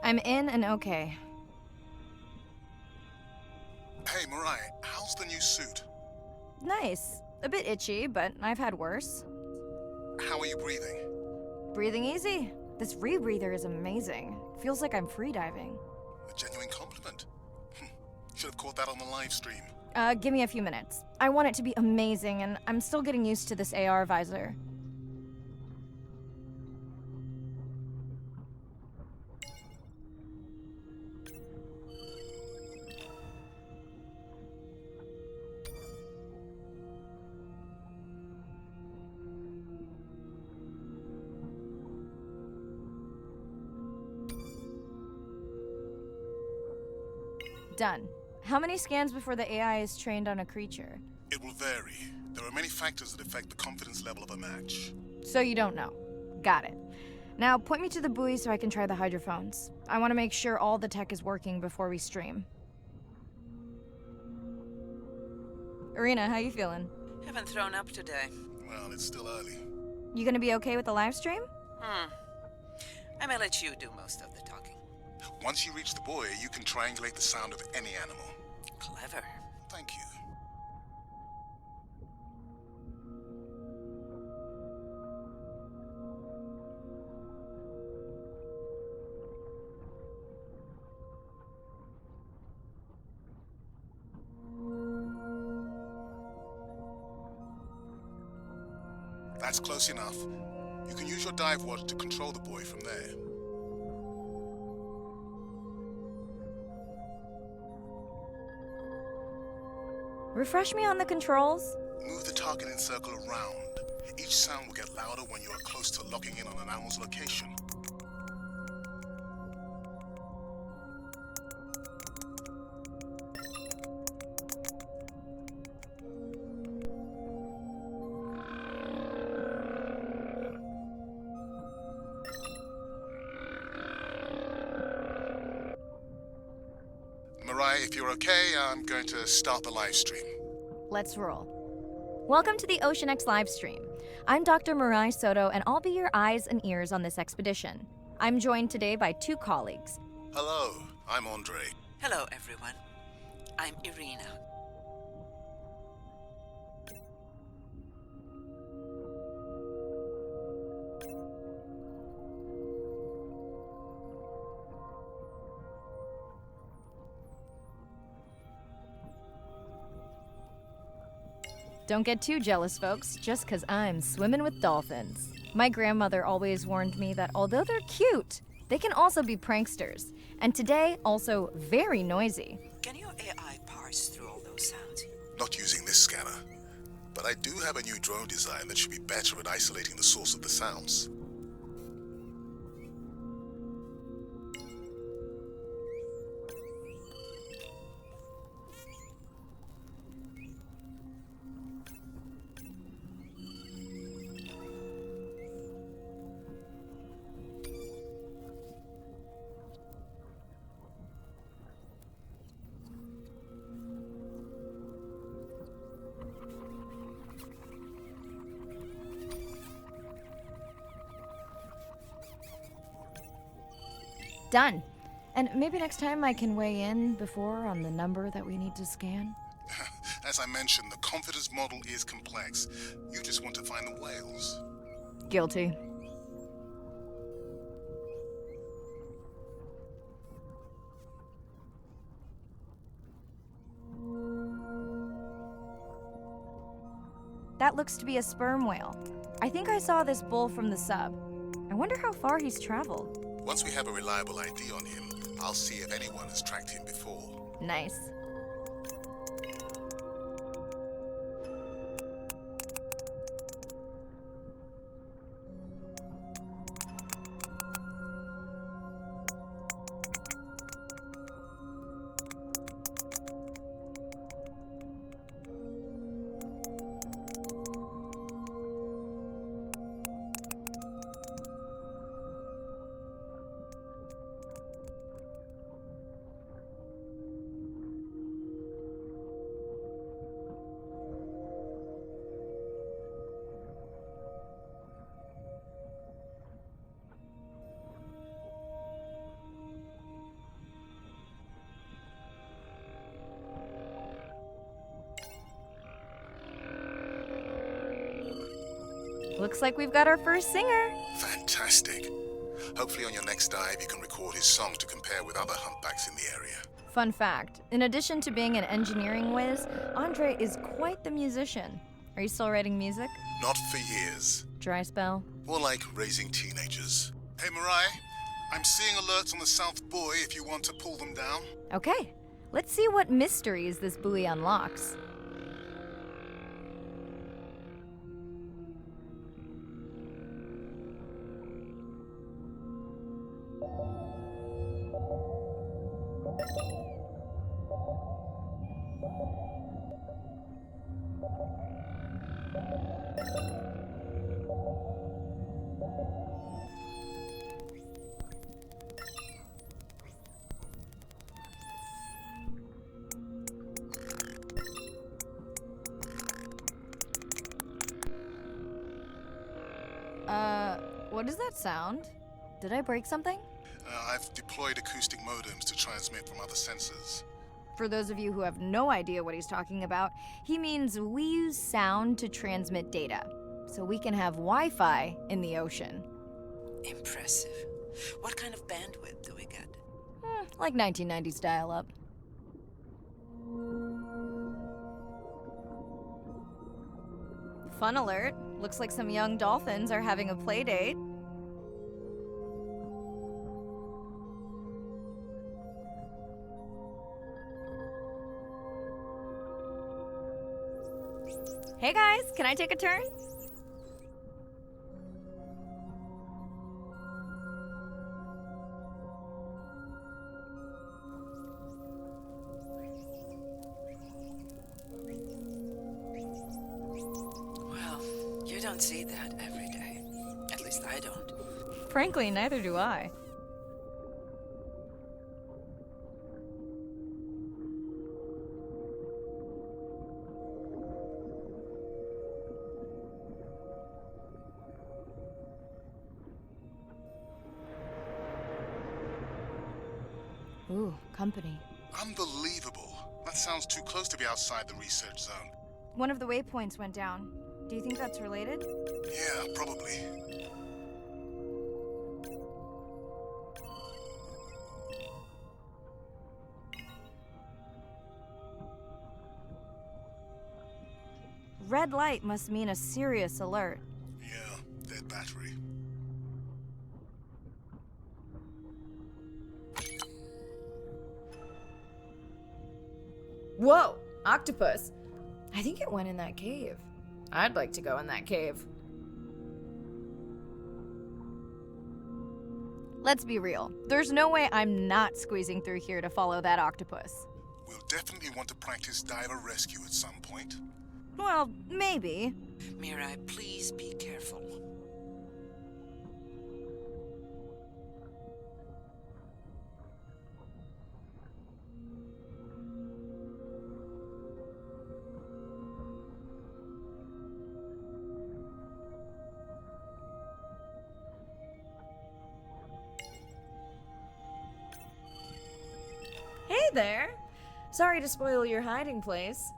I'm in and okay. Hey, Mirai, how's the new suit? Nice. A bit itchy, but I've had worse. How are you breathing? Breathing easy. This rebreather is amazing. Feels like I'm freediving. A genuine compliment. Should have caught that on the live stream. Give me a few minutes. I want it to be amazing, and I'm still getting used to this AR visor. Done. How many scans before the AI is trained on a creature? It will vary. There are many factors that affect the confidence level of a match. So you don't know. Got it. Now point me to the buoy so I can try the hydrophones. I want to make sure all the tech is working before we stream. Irina, how you feeling? Haven't thrown up today. Well, it's still early. You gonna be okay with the live stream? I may let you do most of the talking. Once you reach the buoy, you can triangulate the sound of any animal. Clever. Thank you. That's close enough. You can use your dive watch to control the buoy from there. Refresh me on the controls. Move the targeting circle around. Each sound will get louder when you are close to locking in on an animal's location. Mirai, if you're okay, I'm going to start the live stream. Let's roll. Welcome to the Ocean X live stream. I'm Dr. Mirай Soto, and I'll be your eyes and ears on this expedition. I'm joined today by two colleagues. Hello, I'm Andre. Hello, everyone. I'm Irina. Don't get too jealous, folks, just 'cause I'm swimming with dolphins. My grandmother always warned me that although they're cute, they can also be pranksters. And today, also very noisy. Can your AI parse through all those sounds? Not using this scanner, but I do have a new drone design that should be better at isolating the source of the sounds. Done. And maybe next time I can weigh in before on the number that we need to scan. As I mentioned, the confidence model is complex. You just want to find the whales. Guilty. That looks to be a sperm whale. I think I saw this bull from the sub. I wonder how far he's traveled. Once we have a reliable ID on him, I'll see if anyone has tracked him before. Nice. Looks like we've got our first singer. Fantastic. Hopefully on your next dive you can record his song to compare with other humpbacks in the area. Fun fact, in addition to being an engineering whiz, Andre is quite the musician. Are you still writing music? Not for years. Dry spell? More like raising teenagers. Hey Mirai, I'm seeing alerts on the South Buoy if you want to pull them down. Okay, let's see what mysteries this buoy unlocks. What does that sound? Did I break something? I've deployed acoustic modems to transmit from other sensors. For those of you who have no idea what he's talking about, he means we use sound to transmit data, so we can have Wi-Fi in the ocean. Impressive. What kind of bandwidth do we get? Like 1990s dial-up. Fun alert. Looks like some young dolphins are having a play date. Hey guys, can I take a turn? Well, you don't see that every day. At least I don't. Frankly, neither do I. Ooh, company. Unbelievable. That sounds too close to be outside the research zone. One of the waypoints went down. Do you think that's related? Yeah, probably. Red light must mean a serious alert. Yeah, dead battery. Whoa! Octopus! I think it went in that cave. I'd like to go in that cave. Let's be real. There's no way I'm not squeezing through here to follow that octopus. We'll definitely want to practice diver rescue at some point. Well, maybe. Mirai, please be careful. Hey there! Sorry to spoil your hiding place.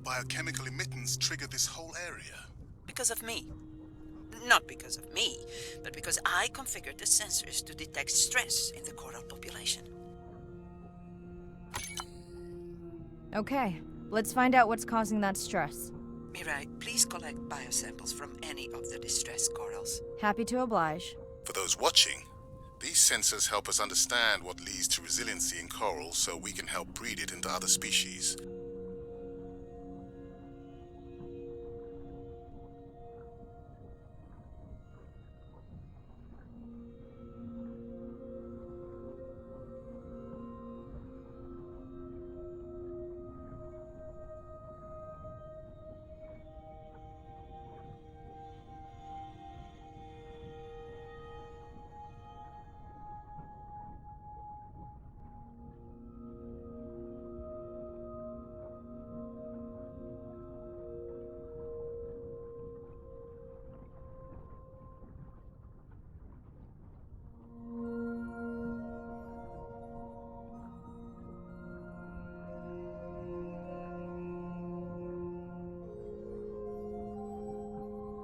biochemical emittance triggered this whole area? Because of me. Not because of me, but because I configured the sensors to detect stress in the coral population. Okay, let's find out what's causing that stress. Mirai, please collect biosamples from any of the distressed corals. Happy to oblige. For those watching, these sensors help us understand what leads to resiliency in coral so we can help breed it into other species.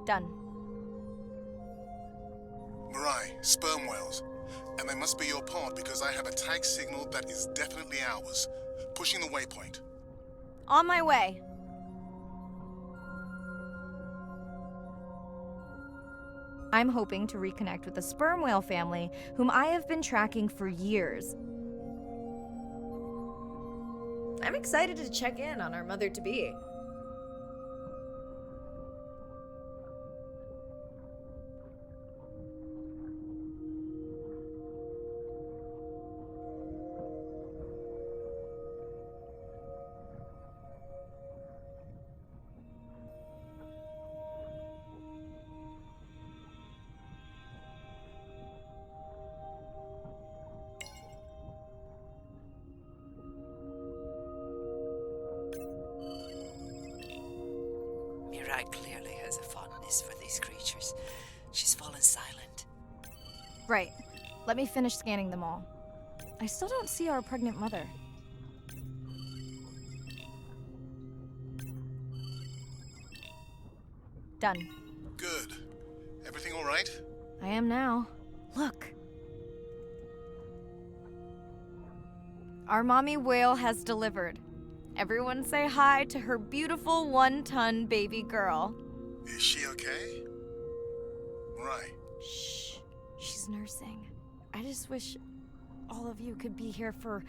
Done. Mirai, sperm whales. And they must be your pod because I have a tag signal that is definitely ours. Pushing the waypoint. On my way. I'm hoping to reconnect with the sperm whale family, whom I have been tracking for years. I'm excited to check in on our mother-to-be. Mirai clearly has a fondness for these creatures. She's fallen silent. Right. Let me finish scanning them all. I still don't see our pregnant mother. Done. Good. Everything all right? I am now. Look. Our mommy whale has delivered. Everyone say hi to her beautiful 1-ton baby girl. Is she okay? Right. Shh. She's nursing. I just wish all of you could be here for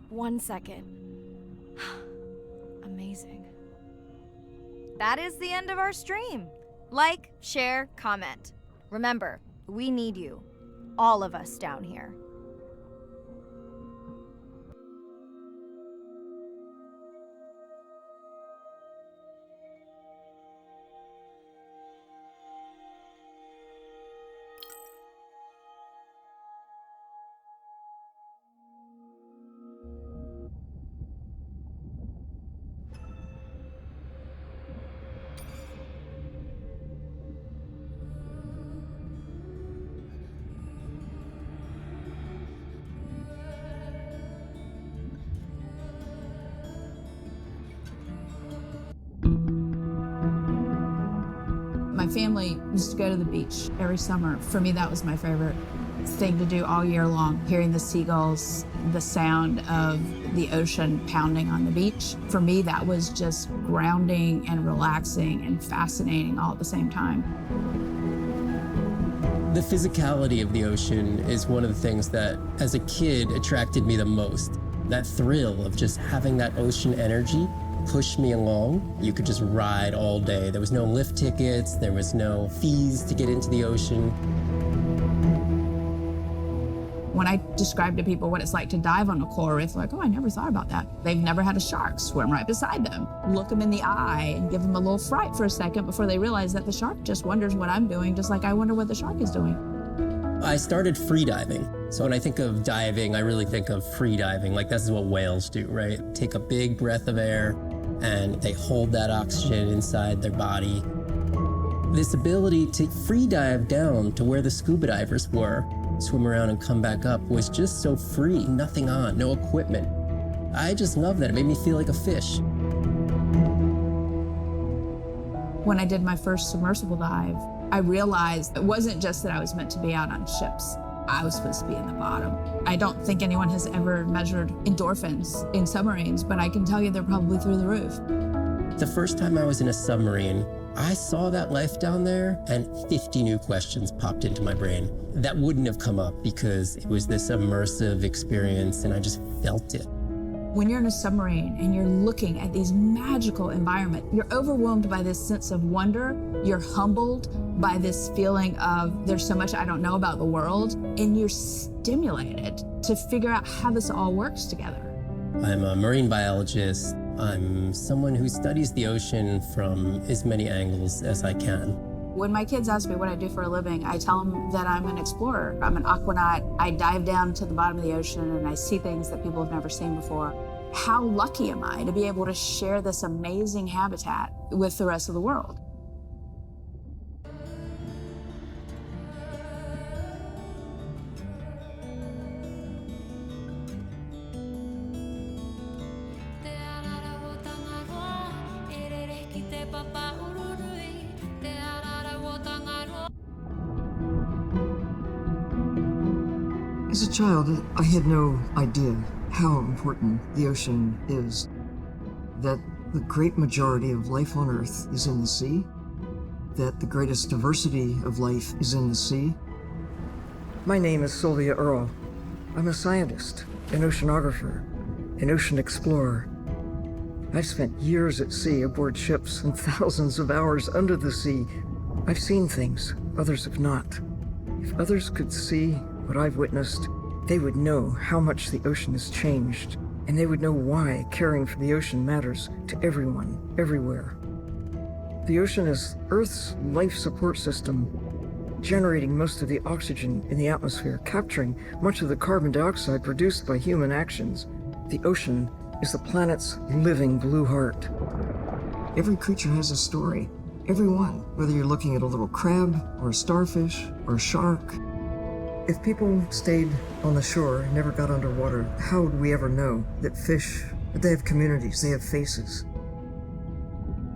1 second. Amazing. That is the end of our stream. Like, share, comment. Remember, we need you. All of us down here. My family used to go to the beach every summer. For me, that was my favorite thing to do all year long, hearing the seagulls, the sound of the ocean pounding on the beach. For me, that was just grounding and relaxing and fascinating all at the same time. The physicality of the ocean is one of the things that, as a kid, attracted me the most. That thrill of just having that ocean energy push me along. You could just ride all day. There was no lift tickets, there was no fees to get into the ocean. When I describe to people what it's like to dive on a coral reef, they're like, oh, I never thought about that. They've never had a shark swim right beside them. Look them in the eye and give them a little fright for a second before they realize that the shark just wonders what I'm doing, just like I wonder what the shark is doing. I started free diving. So when I think of diving, I really think of free diving. Like, this is what whales do, right? Take a big breath of air and they hold that oxygen inside their body. This ability to free dive down to where the scuba divers were, swim around and come back up, was just so free. Nothing on, no equipment. I just love that. It made me feel like a fish. When I did my first submersible dive, I realized it wasn't just that I was meant to be out on ships. I was supposed to be in the bottom. I don't think anyone has ever measured endorphins in submarines, but I can tell you they're probably through the roof. The first time I was in a submarine, I saw that life down there and 50 new questions popped into my brain that wouldn't have come up because it was this immersive experience and I just felt it. When you're in a submarine and you're looking at these magical environments, you're overwhelmed by this sense of wonder. You're humbled by this feeling of there's so much I don't know about the world, and you're stimulated to figure out how this all works together. I'm a marine biologist. I'm someone who studies the ocean from as many angles as I can. When my kids ask me what I do for a living, I tell them that I'm an explorer. I'm an aquanaut. I dive down to the bottom of the ocean and I see things that people have never seen before. How lucky am I to be able to share this amazing habitat with the rest of the world? As a child, I had no idea how important the ocean is, that the great majority of life on Earth is in the sea, that the greatest diversity of life is in the sea. My name is Sylvia Earle. I'm a scientist, an oceanographer, an ocean explorer. I've spent years at sea aboard ships and thousands of hours under the sea. I've seen things others have not. If others could see what I've witnessed, they would know how much the ocean has changed, and they would know why caring for the ocean matters to everyone, everywhere. The ocean is Earth's life support system, generating most of the oxygen in the atmosphere, capturing much of the carbon dioxide produced by human actions. The ocean is the planet's living blue heart. Every creature has a story, every one, whether you're looking at a little crab, or a starfish, or a shark. If people stayed on the shore and never got underwater, how would we ever know that fish, that they have communities, they have faces?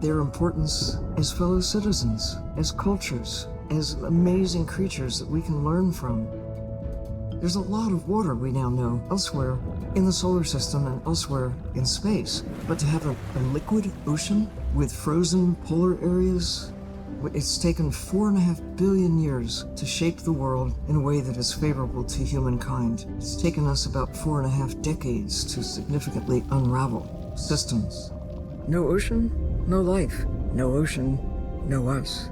Their importance as fellow citizens, as cultures, as amazing creatures that we can learn from. There's a lot of water we now know elsewhere in the solar system and elsewhere in space. But to have a liquid ocean with frozen polar areas, it's taken 4.5 billion years to shape the world in a way that is favorable to humankind. It's taken us about 4.5 decades to significantly unravel systems. No ocean, no life. No ocean, no us.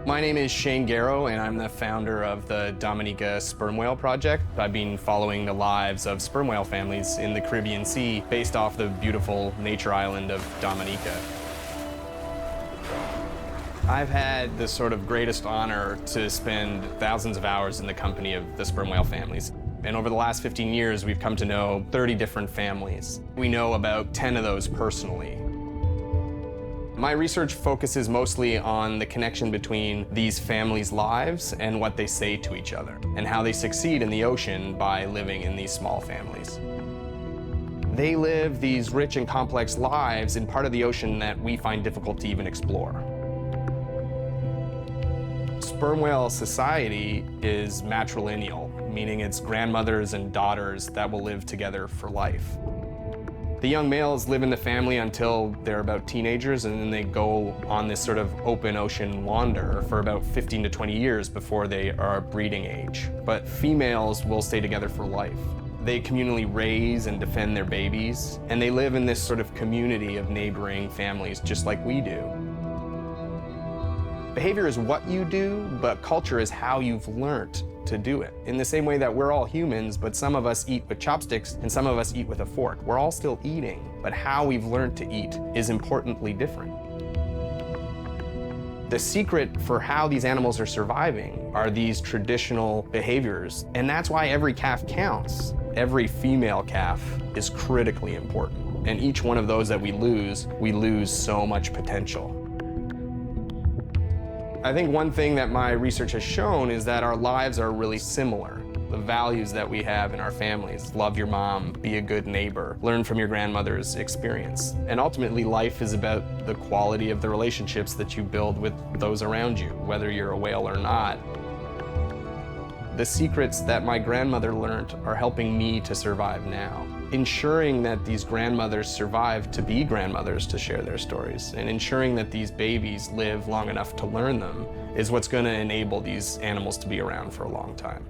My name is Shane Garrow, and I'm the founder of the Dominica Sperm Whale Project. I've been following the lives of sperm whale families in the Caribbean Sea based off the beautiful nature island of Dominica. I've had the sort of greatest honor to spend thousands of hours in the company of the sperm whale families. And over the last 15 years, we've come to know 30 different families. We know about 10 of those personally. My research focuses mostly on the connection between these families' lives and what they say to each other, and how they succeed in the ocean by living in these small families. They live these rich and complex lives in part of the ocean that we find difficult to even explore. Sperm whale society is matrilineal, meaning it's grandmothers and daughters that will live together for life. The young males live in the family until they're about teenagers, and then they go on this sort of open ocean wander for about 15 to 20 years before they are breeding age. But females will stay together for life. They communally raise and defend their babies, and they live in this sort of community of neighboring families just like we do. Behavior is what you do, but culture is how you've learned to do it. In the same way that we're all humans, but some of us eat with chopsticks and some of us eat with a fork. We're all still eating, but how we've learned to eat is importantly different. The secret for how these animals are surviving are these traditional behaviors, and that's why every calf counts. Every female calf is critically important. And each one of those that we lose so much potential. I think one thing that my research has shown is that our lives are really similar. The values that we have in our families, love your mom, be a good neighbor, learn from your grandmother's experience. And ultimately, life is about the quality of the relationships that you build with those around you, whether you're a whale or not. The secrets that my grandmother learned are helping me to survive now. Ensuring that these grandmothers survive to be grandmothers to share their stories, and ensuring that these babies live long enough to learn them is what's going to enable these animals to be around for a long time.